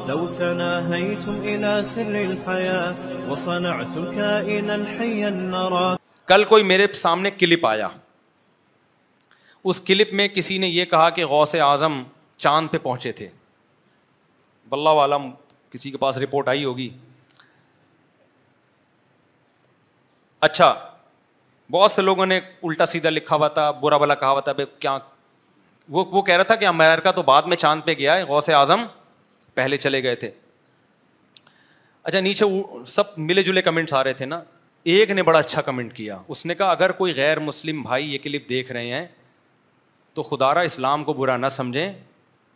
لو تناهيتم إلى سر الحياة وصنعتم كائنا حيا نرى. کل کوئی میرے سامنے کلپ آیا, اس کلپ میں کسی نے یہ کہا کہ غوث اعظم چاند پہ پہنچے تھے. واللہ عالم کسی کے پاس رپورٹ آئی ہوگی. اچھا, بہت سے لوگوں نے الٹا سیدھا لکھا ہوا تھا, برا بلا کہا ہوا تھا. کیا وہ کہہ رہا تھا کہ امریکہ تو بعد میں چاند پہ گیا ہے, غوث اعظم پہلے چلے گئے تھے. اچھا, نیچے سب ملے جلے کمنٹس آ رہے تھے نا. ایک نے بڑا اچھا کمنٹ کیا, اس نے کہا اگر کوئی غیر مسلم بھائی یہ کلپ دیکھ رہے ہیں تو خدا را اسلام کو برا نہ سمجھیں,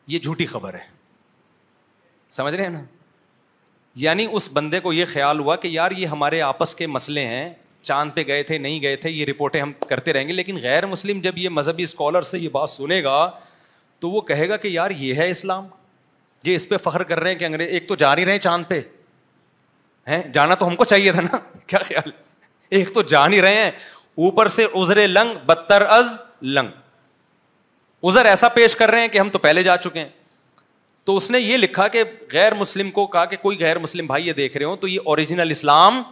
یہ جھوٹی خبر ہے. سمجھ رہے ہیں نا؟ یعنی اس بندے کو یہ خیال ہوا کہ یار یہ ہمارے آپس کے مسئلے ہیں, چاند پہ گئے تھے نہیں گئے تھے یہ رپورٹیں ہم کرتے رہیں گے, لیکن غیر مسلم جب یہ مذہبی اسکالر سے یہ بات سنے گا تو وہ کہے گا کہ یار یہ ہے اسلام, یہ اس پہ فخر کر رہے ہیں کہ انگریز ایک تو جا نہیں رہے چاند پہ ہیں, جانا تو ہم کو چاہیے تھا نا, کیا خیال, ایک تو جا نہیں رہے ہیں, اوپر سے عذر لنگ بدتر از لنگ, عذر ایسا پیش کر رہے ہیں کہ ہم تو پہلے جا چکے ہیں. تو اس نے یہ لکھا کہ غیر مسلم کو کہا کہ کوئی غیر مسلم بھائی یہ دیکھ رہے ہو تو یہ اوریجنل اسلام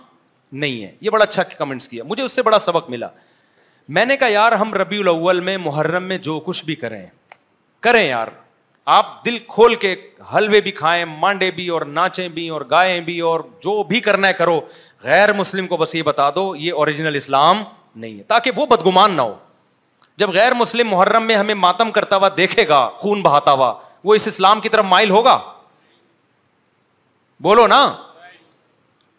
نہیں ہے. یہ بڑا اچھا کمنٹس کیا, مجھے اس سے بڑا سبق ملا. میں نے کہا یار ہم ربیع الاول میں محرم میں جو کچھ بھی کریں یار, آپ دل کھول کے حلوے بھی کھائیں, مانڈے بھی, اور ناچیں بھی, اور گائیں بھی, اور جو بھی کرنا ہے کرو. غیر مسلم کو بس یہ بتا دو یہ اوریجنل اسلام نہیں ہے, تاکہ وہ بدگمان نہ ہو. جب غیر مسلم محرم میں ہمیں ماتم کرتا ہوا دیکھے گا, خون بہاتا ہوا, وہ اس اسلام کی طرف مائل ہوگا؟ بولو نا.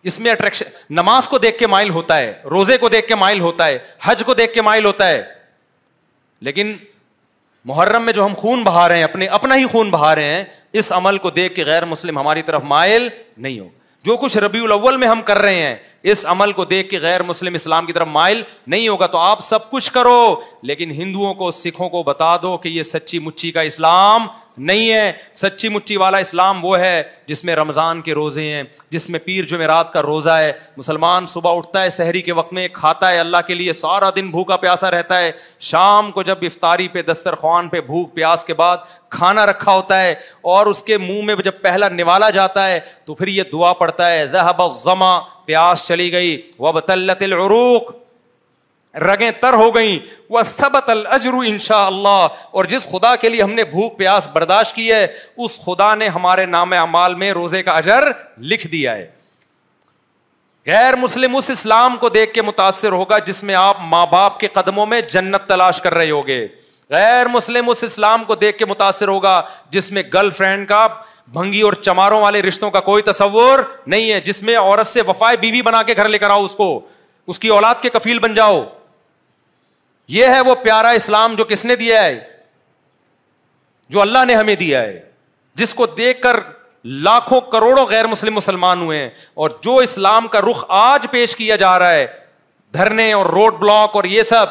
اس میں اٹریکشن, نماز کو دیکھ کے مائل ہوتا ہے, روزے کو دیکھ کے مائل ہوتا ہے, حج کو دیکھ کے مائل ہوتا ہے. لیکن محرم میں جو ہم خون بہا رہے ہیں, اپنا ہی خون بہا رہے ہیں, اس عمل کو دیکھ کے غیر مسلم ہماری طرف مائل نہیں ہو. جو کچھ ربیع الاول میں ہم کر رہے ہیں اس عمل کو دیکھ کے غیر مسلم اسلام کی طرف مائل نہیں ہوگا. تو آپ سب کچھ کرو لیکن ہندوؤں کو, سکھوں کو بتا دو کہ یہ سچی مچی کا اسلام نہیں ہے. سچی مچی والا اسلام وہ ہے جس میں رمضان کے روزے ہیں, جس میں پیر جمعرات کا روزہ ہے. مسلمان صبح اٹھتا ہے, سحری کے وقت میں کھاتا ہے اللہ کے لیے, سارا دن بھوکا پیاسا رہتا ہے. شام کو جب افطاری پہ دسترخوان پہ بھوک پیاس کے بعد کھانا رکھا ہوتا ہے اور اس کے منہ میں جب پہلا نوالا جاتا ہے تو پھر یہ دعا پڑھتا ہے, ذهب الظما, پیاس چلی گئی, وابتلت العروق, رگیں تر ہو گئیں, وثبت الاجر انشاءاللہ, اور جس خدا کے لیے ہم نے بھوک پیاس برداشت کی ہے اس خدا نے ہمارے نام اعمال میں روزے کا اجر لکھ دیا ہے. غیر مسلم اس اسلام کو دیکھ کے متاثر ہوگا جس میں آپ ماں باپ کے قدموں میں جنت تلاش کر رہے ہوگے. غیر مسلم اس اسلام کو دیکھ کے متاثر ہوگا جس میں گرل فرینڈ کا, بھنگی اور چماروں والے رشتوں کا کوئی تصور نہیں ہے, جس میں عورت سے وفائے بیوی بنا کے گھر لے کر آؤ, اس کو, اس کی اولاد کے کفیل بن جاؤ. یہ ہے وہ پیارا اسلام جو کس نے دیا ہے, جو اللہ نے ہمیں دیا ہے, جس کو دیکھ کر لاکھوں کروڑوں غیر مسلم مسلمان ہوئے ہیں. اور جو اسلام کا رخ آج پیش کیا جا رہا ہے, دھرنے اور روڈ بلاک اور یہ سب,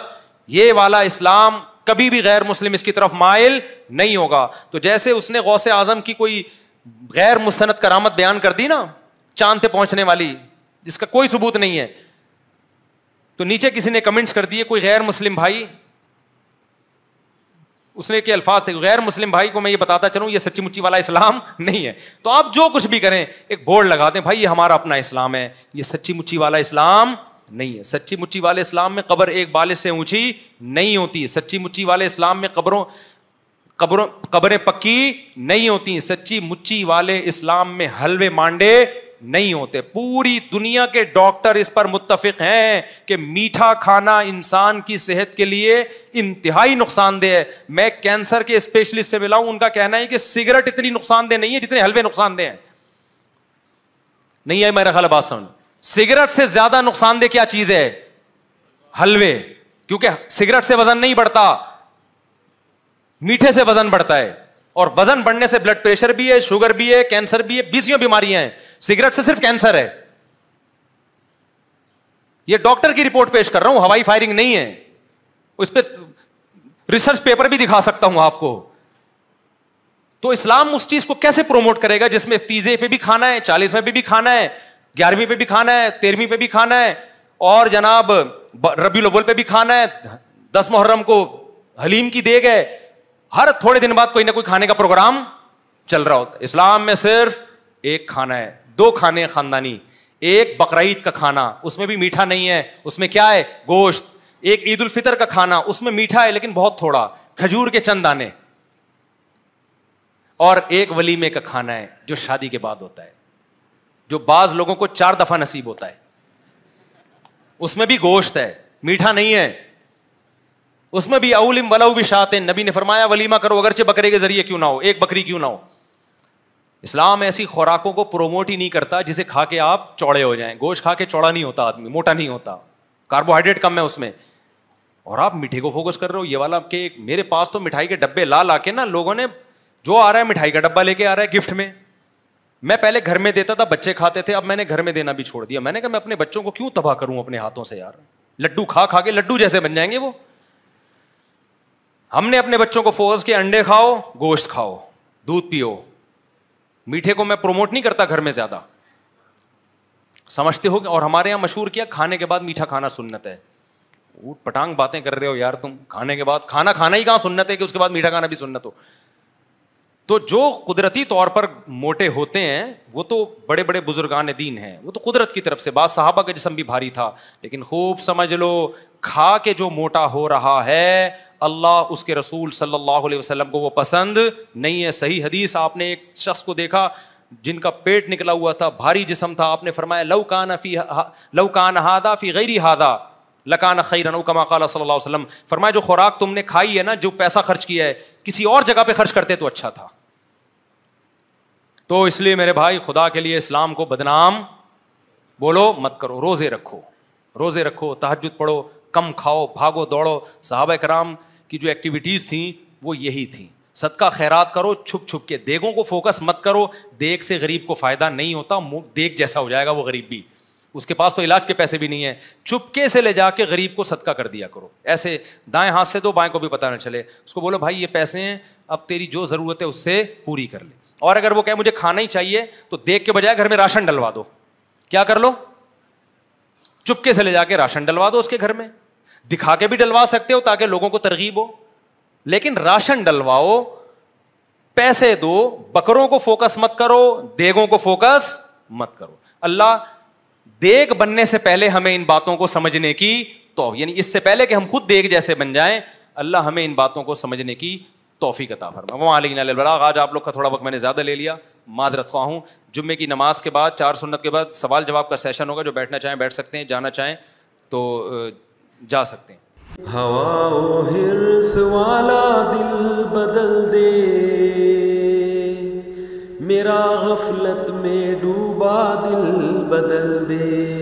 یہ والا اسلام کبھی بھی غیر مسلم اس کی طرف مائل نہیں ہوگا. تو جیسے اس نے غوث اعظم کی کوئی غیر مستند کرامت بیان کر دی نا, چاند پہ پہنچنے والی, جس کا کوئی ثبوت نہیں ہے, تو نیچے کسی نے کمنٹس کر دیے کوئی غیر مسلم بھائی, اس نے کے الفاظ تھے, غیر مسلم بھائی کو میں یہ بتاتا چلوں یہ سچی مچی والا اسلام نہیں ہے. تو آپ جو کچھ بھی کریں ایک بورڈ لگا دیں, بھائی یہ ہمارا اپنا اسلام ہے, یہ سچی مچی والا اسلام نہیں ہے. سچی مچی والے اسلام میں قبر ایک بالش سے اونچی نہیں ہوتی. سچی مچی والے اسلام میں قبریں پکی نہیں ہوتی. سچی مچی والے اسلام میں حلوے مانڈے نہیں ہوتے. پوری دنیا کے ڈاکٹر اس پر متفق ہیں کہ میٹھا کھانا انسان کی صحت کے لیے انتہائی نقصان دہ ہے. میں کینسر کے اسپیشلسٹ سے ملا ہوں, ان کا کہنا ہے کہ سگریٹ اتنی نقصان دہ نہیں ہے جتنے حلوے نقصان دہ ہیں. نہیں ہے میرا خیال بات سمجھ, سگریٹ سے زیادہ نقصان دہ کیا چیز ہے؟ حلوے. کیونکہ سگریٹ سے وزن نہیں بڑھتا, میٹھے سے وزن بڑھتا ہے, اور وزن بڑھنے سے بلڈ پریشر بھی ہے, شوگر بھی ہے, کینسر بھی ہے, 20 بیماریاں ہیں. سگریٹ سے صرف کینسر ہے. یہ ڈاکٹر کی رپورٹ پیش کر رہا ہوں, ہوائی فائرنگ نہیں ہے. اس پہ ریسرچ پیپر بھی دکھا سکتا ہوں آپ کو. تو اسلام اس چیز کو کیسے پروموٹ کرے گا جس میں 30 پہ بھی کھانا ہے, 40 پہ بھی کھانا ہے, 11ویں پہ بھی کھانا ہے, 13ویں پہ بھی کھانا ہے, اور جناب ربیع الاول پہ بھی کھانا ہے, 10 محرم کو حلیم کی دیگ ہے, ہر تھوڑے دن بعد کوئی نہ کوئی کھانے کا پروگرام چل رہا ہوتا ہے. اسلام میں صرف ایک کھانا ہے, 2 کھانے ہیں خاندانی, ایک بقرعید کا کھانا, اس میں بھی میٹھا نہیں ہے, اس میں کیا ہے, گوشت. ایک عید الفطر کا کھانا, اس میں میٹھا ہے لیکن بہت تھوڑا, کھجور کے چند دانے. اور ایک ولیمے کا کھانا ہے جو شادی کے بعد ہوتا ہے, جو بعض لوگوں کو 4 دفعہ نصیب ہوتا ہے. اس میں بھی گوشت ہے, میٹھا نہیں ہے, اس میں بھی اولم ولو بشات. نبی نے فرمایا ولیمہ کرو اگرچہ بکرے کے ذریعے کیوں نہ ہو, ایک بکری کیوں نہ ہو. اسلام ایسی خوراکوں کو پروموٹ ہی نہیں کرتا جسے کھا کے آپ چوڑے ہو جائیں. گوشت کھا کے چوڑا نہیں ہوتا آدمی, موٹا نہیں ہوتا, کاربوہائیڈریٹ کم ہے اس میں. اور آپ میٹھے کو فوکس کر رہے ہو, یہ والا کہ میرے پاس تو مٹھائی کے ڈبے لا کے نا لوگوں نے, جو آ رہا ہے مٹھائی کا ڈبہ لے کے آ رہا ہے گفٹ میں. میں پہلے گھر میں دیتا تھا, بچے کھاتے تھے, اب میں نے گھر میں دینا بھی چھوڑ دیا. میں نے کہا میں اپنے بچوں کو کیوں تباہ کروں اپنے ہاتھوں سے یار, لڈو کھا کے لڈو جیسے بن جائیں گے وہ. ہم نے اپنے بچوں کو فوکس کیا, انڈے کھاؤ, گوشت کھاؤ, دودھ پیو. میٹھے کو میں پروموٹ نہیں کرتا گھر میں زیادہ, سمجھتے ہو. اور ہمارے یہاں مشہور کیا, کھانے کے بعد میٹھا کھانا سنت ہے. اوٹ پٹانگ باتیں کر رہے ہو یار تم, کھانے کے بعد کھانا ہی کہاں سنت ہے کہ اس کے بعد میٹھا کھانا بھی سنت ہو. تو جو قدرتی طور پر موٹے ہوتے ہیں وہ تو بڑے بڑے بزرگان دین ہیں, وہ تو قدرت کی طرف سے. بعض صحابہ کا جسم بھی بھاری تھا, لیکن خوب سمجھ لو کھا کے جو موٹا ہو رہا ہے, اللہ اس کے رسول صلی اللہ علیہ وسلم کو وہ پسند نہیں ہے. صحیح حدیث, آپ نے ایک شخص کو دیکھا جن کا پیٹ نکلا ہوا تھا, بھاری جسم تھا, آپ نے فرمایا لو کان ہادا فی غیری ہادا لکان خیرن, کما قال صلی اللہ علیہ وسلم. فرمایا جو خوراک تم نے کھائی ہے نا, جو پیسہ خرچ کیا ہے, کسی اور جگہ پہ خرچ کرتے تو اچھا تھا. تو اس لیے میرے بھائی خدا کے لیے اسلام کو بدنام بولو مت کرو. روزے رکھو, تہجد پڑھو, کم کھاؤ, بھاگو دوڑو. صحابہ کرام کی جو ایکٹیویٹیز تھیں وہ یہی تھیں. صدقہ خیرات کرو چھپ چھپ کے, دیگوں کو فوکس مت کرو. دیگ سے غریب کو فائدہ نہیں ہوتا, دیگ جیسا ہو جائے گا وہ غریب بھی, اس کے پاس تو علاج کے پیسے بھی نہیں ہیں. چپکے سے لے جا کے غریب کو صدقہ کر دیا کرو, ایسے دائیں ہاتھ سے دو, بائیں کو بھی پتہ نہ چلے. اس کو بولو بھائی یہ پیسے ہیں, اب تیری جو ضرورت ہے اس سے پوری کر لے. اور اگر وہ کہے مجھے کھانا ہی چاہیے تو دیکھ کے بجائے گھر میں راشن ڈلوا دو. کیا کر لو, چپکے سے لے جا کے راشن ڈلوا دو اس کے گھر میں. دکھا کے بھی ڈلوا سکتے ہو تاکہ لوگوں کو ترغیب ہو, لیکن راشن ڈلواؤ, پیسے دو, بکروں کو فوکس مت کرو, دیگوں کو فوکس مت کرو. اللہ دیگ بننے سے پہلے ہمیں ان باتوں کو سمجھنے کی یعنی اس سے پہلے کہ ہم خود دیگ جیسے بن جائیں, اللہ ہمیں ان باتوں کو سمجھنے کی توفیق عطا فرمائے. وما علینا الا البلاغ. آج آپ لوگ کا تھوڑا وقت میں نے زیادہ لے لیا, معذرت خواہ ہوں. جمعے کی نماز کے بعد 4 سنت کے بعد سوال جواب کا سیشن ہوگا, جو بیٹھنا چاہیں بیٹھ سکتے ہیں, جانا چاہیں تو جا سکتے ہیں. ہوا و حرص والا دل بدل دے, میرا غفلت میں ڈوبا دل بدل دے.